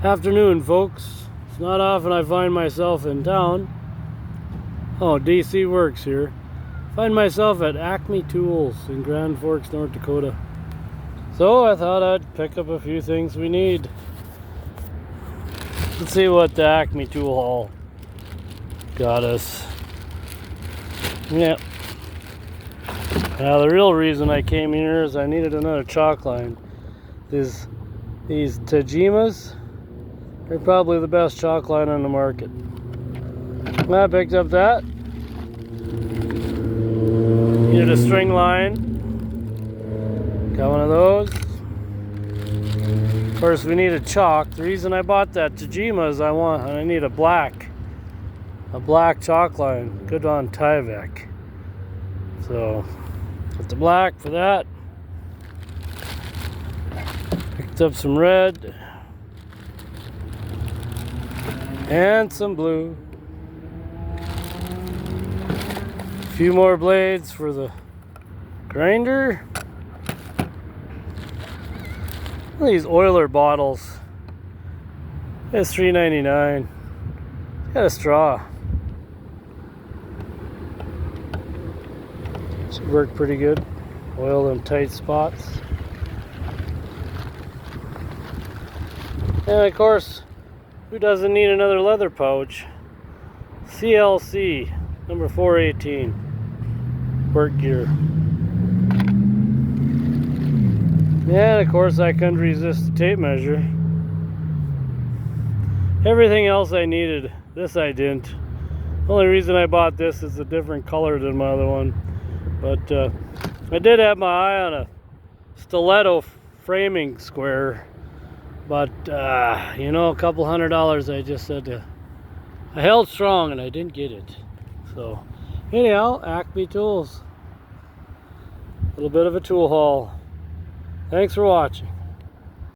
Afternoon, folks. It's not often I find myself in town. Oh, DC Works here. Find myself at Acme Tools in Grand Forks, North Dakota. So I thought I'd pick up a few things we need. Let's see what the Acme Tool haul got us. Yeah. Now the real reason I came here is I needed another chalk line. These Tajimas, they're probably the best chalk line on the market. I picked up that. Needed a string line. Got one of those. Of course, we needed chalk. The reason I bought that Tajima is I need a black chalk line. Good on Tyvek. So, got the black for that. Picked up some red and some blue. A few more blades for the grinder. These Oiler bottles. It's $3.99. Got a straw. Should work pretty good. Oil them tight spots. And of course, who doesn't need another leather pouch? CLC number 418 work gear. And of course I couldn't resist the tape measure. Everything else I needed, this I didn't. The only reason I bought this is a different color than my other one. But I did have my eye on a stiletto framing square. But you know, a couple $100 I just said I held strong and I didn't get it. So anyhow, Acme Tools. A little bit of a tool haul. Thanks for watching.